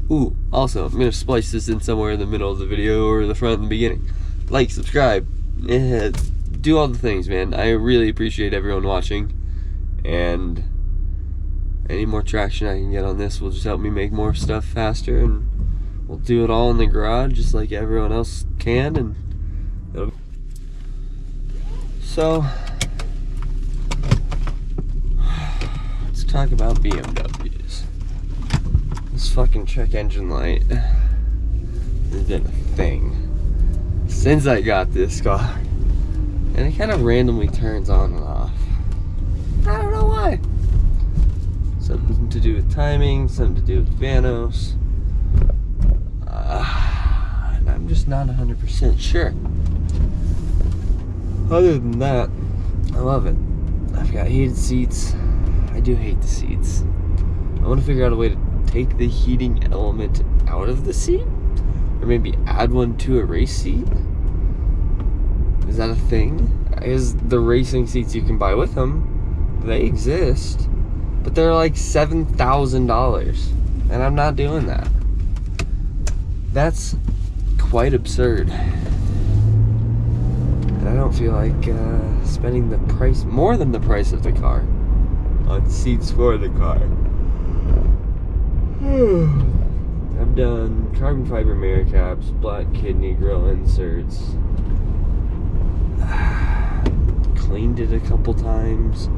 Ooh, also, I'm going to splice this in somewhere in the middle of the video or the front and the beginning. Like, subscribe, do all the things, man. I really appreciate everyone watching, and any more traction I can get on this will just help me make more stuff faster, and we'll do it all in the garage just like everyone else can, and so let's talk about BMWs. This fucking check engine light has been a thing since I got this car, and it kind of randomly turns on and off. I don't know why. Something to do with timing, something to do with Vanos, and I'm just not 100% sure. Other than that, I love it. I've got heated seats. I do hate the seats. I want to figure out a way to take the heating element out of the seat, or maybe add one to a race seat. Is that a thing? Is the racing seats you can buy with them, they exist, but they're like $7,000, and I'm not doing that. That's quite absurd, and I don't feel like spending the price, more than the price of the car, on seats for the car. I've done carbon fiber mirror caps, black kidney grill inserts, cleaned it a couple times,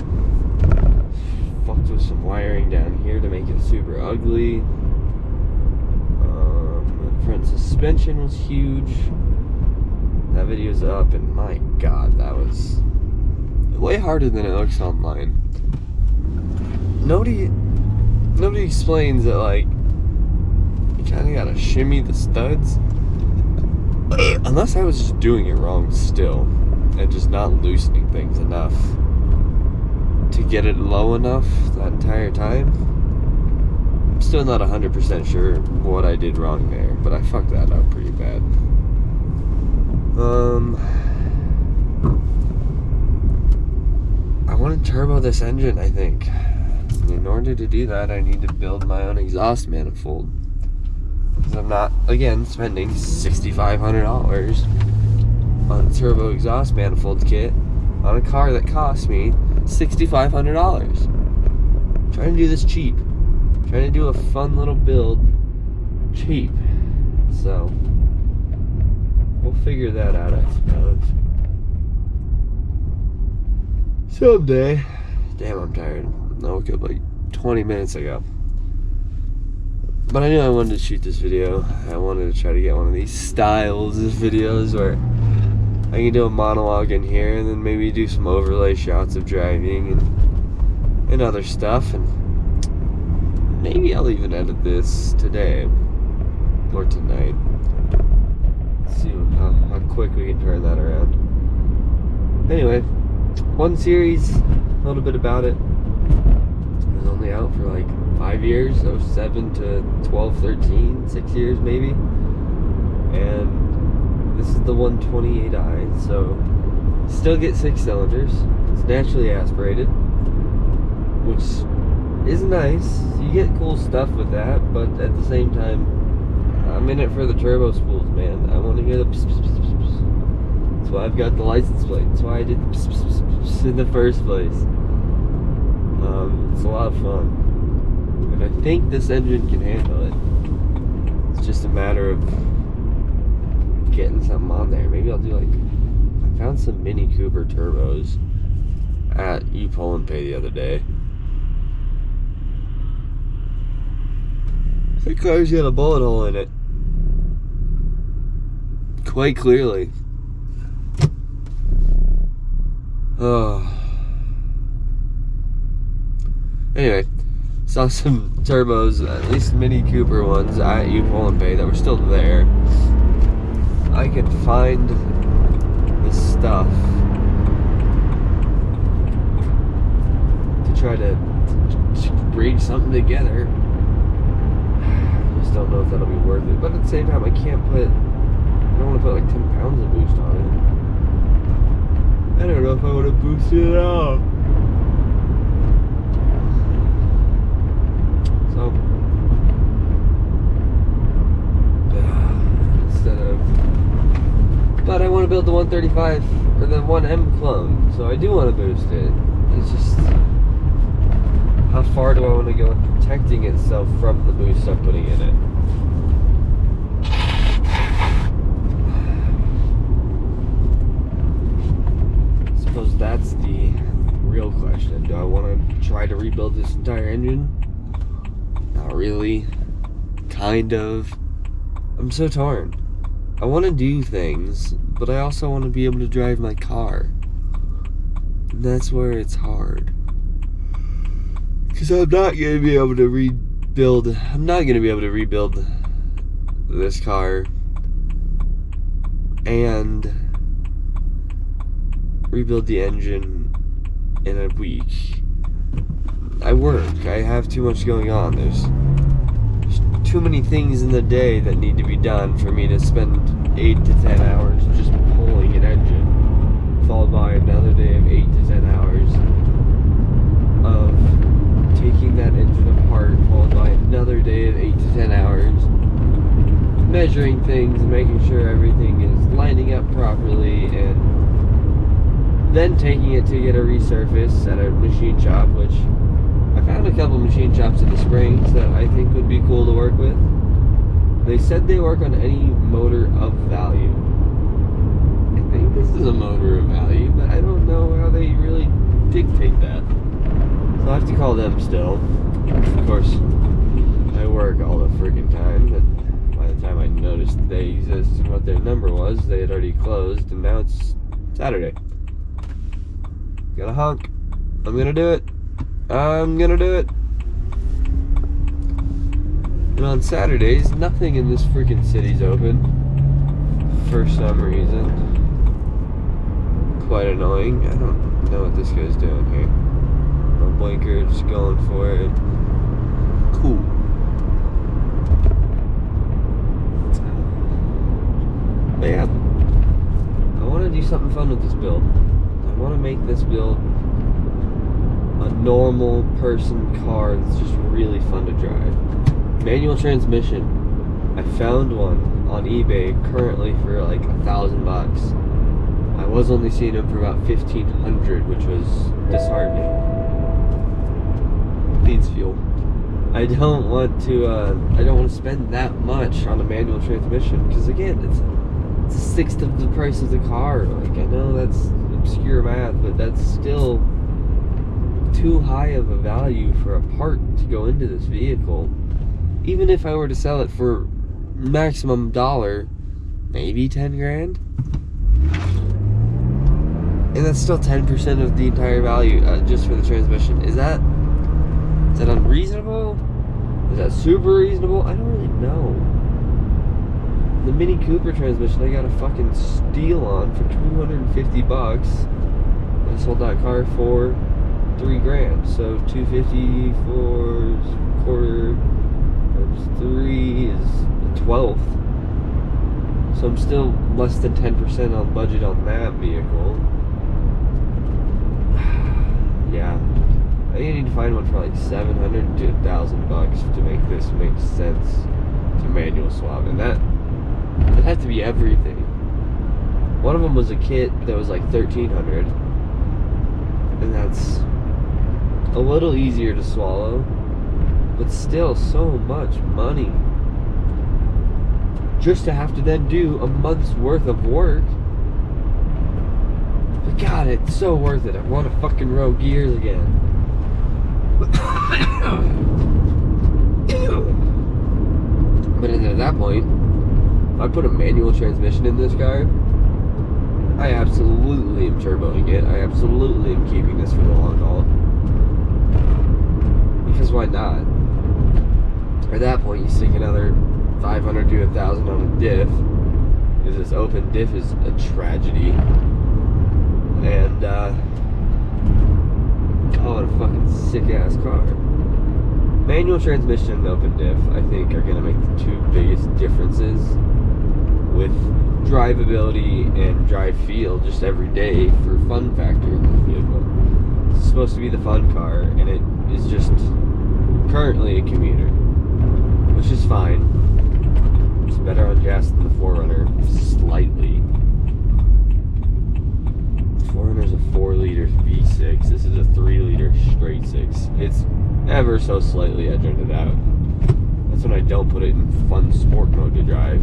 fucked with some wiring down here to make it super ugly. The front suspension was huge. That video's up, and my god, that was way harder than it looks online. Nobody explains that, like, you kind of gotta shimmy the studs. Unless I was just doing it wrong still, and just not loosening things enough to get it low enough that entire time. I'm still not 100% sure what I did wrong there, but I fucked that up pretty bad. I want to turbo this engine, I think. In order to do that, I need to build my own exhaust manifold, because I'm not, again, spending $6,500 on a turbo exhaust manifold kit on a car that cost me $6,500. Trying to do this cheap. Trying to do a fun little build cheap. So we'll figure that out, I suppose. Someday. Damn, I'm tired. I woke up like 20 minutes ago. But I knew I wanted to shoot this video. I wanted to try to get one of these styles of videos where I can do a monologue in here and then maybe do some overlay shots of driving and other stuff. And maybe I'll even edit this today or tonight. Let's see how quick we can turn that around. Anyway, one series, a little bit about it. It was only out for like 5 years, so 7 to 12, 13, 6 years maybe. And this is the 128i, so still get 6 cylinders. It's naturally aspirated, which is nice. You get cool stuff with that, but at the same time, I'm in it for the turbo spools, man. I want to hear the pss, pss, pss, pss. That's why I've got the license plate. That's why I did the pss, pss, pss, pss in the first place. It's a lot of fun, and I think this engine can handle it. It's just a matter of getting something on there. Maybe I'll do, like, I found some Mini Cooper turbos at U-Pull and Pay the other day. The car's got a bullet hole in it, quite clearly. Oh. Anyway, saw some turbos, at least Mini Cooper ones, at U-Pull and Pay that were still there. I could find the stuff to try to bring something together. I just don't know if that'll be worth it. But at the same time, I don't want to put like 10 pounds of boost on it. I don't know if I want to boost it at all. So, want to build the 135 or the 1M clone, so I do want to boost it. It's just, how far do I want to go in protecting itself from the boost I'm putting in it? I suppose that's the real question. Do I want to try to rebuild this entire engine? Not really. Kind of. I'm so torn. I want to do things, but I also want to be able to drive my car. And that's where it's hard. Because I'm not going to be able to rebuild this car and rebuild the engine in a week. I work. I have too much going on. There's too many things in the day that need to be done for me to spend 8 to 10 hours just pulling an engine, followed by another day of 8 to 10 hours of taking that engine apart, followed by another day of 8 to 10 hours measuring things and making sure everything is lining up properly, and then taking it to get a resurface at a machine shop, which I found a couple machine shops in the Springs that I think would be cool to work with. They said they work on any motor of value. I think this is a motor of value, but I don't know how they really dictate that. So I have to call them still. Of course, I work all the freaking time, and by the time I noticed they exist and what their number was, they had already closed, and now it's Saturday. Gotta honk. I'm gonna do it. I'm gonna do it. And on Saturdays, nothing in this freaking city's open. For some reason. Quite annoying. I don't know what this guy's doing here. No blinker, just going for it. Cool. But yeah, I want to do something fun with this build. I want to make this build a normal person car that's just really fun to drive. Manual transmission. I found one on eBay currently for like $1,000. I was only seeing them for about $1,500, which was disheartening. Needs fuel. I don't want to spend that much on a manual transmission, because again, it's a sixth of the price of the car. Like, I know that's obscure math, but that's still too high of a value for a part to go into this vehicle. Even if I were to sell it for maximum dollar, maybe 10 grand, and that's still 10% of the entire value just for the transmission. Is that unreasonable? Is that super reasonable? I don't really know. The Mini Cooper transmission I got a fucking steal on for $250. I sold that car for $3 grand. So $250 for a quarter times 3 is a 12th. So I'm still less than 10% on budget on that vehicle. Yeah. I think I need to find one for like $700 to $1,000 to make this make sense to manual swap, and that had to be everything. One of them was a kit that was like $1,300, and that's a little easier to swallow, but still so much money just to have to then do a month's worth of work. But God, it's so worth it. I want to fucking row gears again. But at that point, if I put a manual transmission in this car, I absolutely am turboing it. I absolutely am keeping this for the long haul. Because why not? At that point, you stick another $500 to $1,000 on a diff, because this open diff is a tragedy. And call it a fucking sick ass car. Manual transmission and open diff, I think, are gonna make the two biggest differences with drivability and drive feel just every day for fun factor in this vehicle. It's supposed to be the fun car, and it is just currently a commuter, which is fine. It's better on gas than the 4Runner, slightly. basics. It's ever so slightly edged it out. That's when I don't put it in fun sport mode to drive.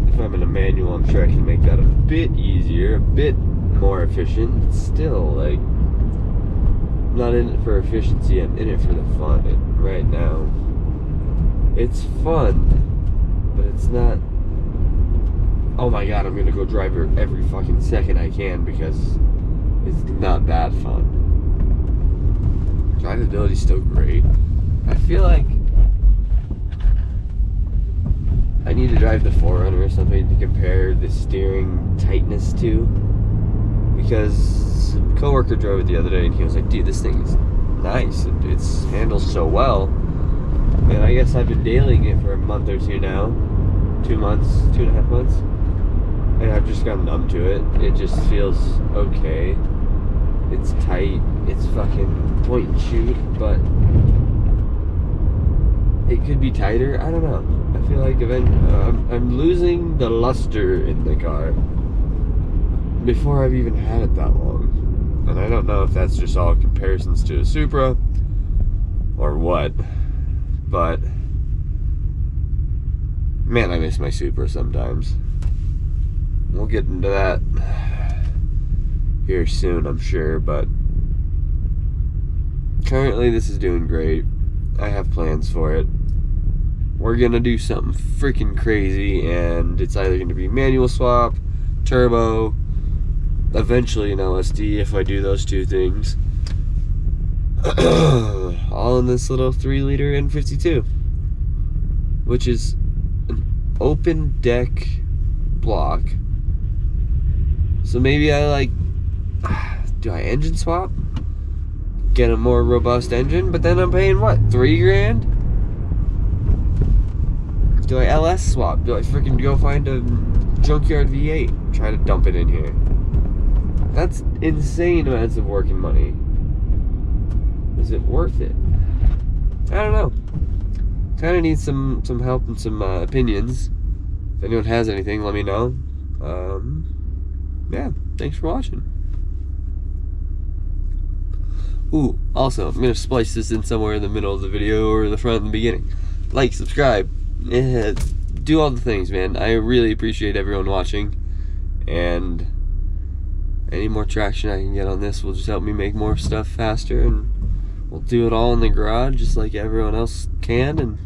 If I'm in a manual, I'm sure I can make that a bit easier, a bit more efficient. It's still, like, I'm not in it for efficiency, I'm in it for the fun. And right now, it's fun, but it's not, oh my god, I'm gonna go drive her every fucking second I can, because it's not that fun. Drivability's still great. I feel like I need to drive the 4Runner or something to compare the steering tightness to, because a coworker drove it the other day and he was like, dude, this thing is nice. It handles so well. And I guess I've been dailying it for a month or two now. 2 months, 2.5 months. And I've just gotten numb to it. It just feels okay. It's tight. It's fucking point and shoot, but it could be tighter. I don't know. I feel like I'm losing the luster in the car before I've even had it that long. And I don't know if that's just all comparisons to a Supra or what. But man, I miss my Supra sometimes. We'll get into that here soon, I'm sure, but currently this is doing great. I have plans for it. We're gonna do something freaking crazy, and it's either gonna be manual swap, turbo, eventually an LSD if I do those two things. All in this little 3-liter N52, which is an open deck block. So maybe I do I engine swap? Get a more robust engine, but then I'm paying what, $3 grand? Do I LS swap? Do I freaking go find a junkyard V8? Try to dump it in here. That's insane amounts of work and money. Is it worth it? I don't know. Kind of need some help and some opinions. If anyone has anything, let me know. Yeah, thanks for watching. Ooh, also, I'm gonna splice this in somewhere in the middle of the video or the front and the beginning. Like, subscribe, do all the things, man. I really appreciate everyone watching, and any more traction I can get on this will just help me make more stuff faster, and we'll do it all in the garage just like everyone else can, and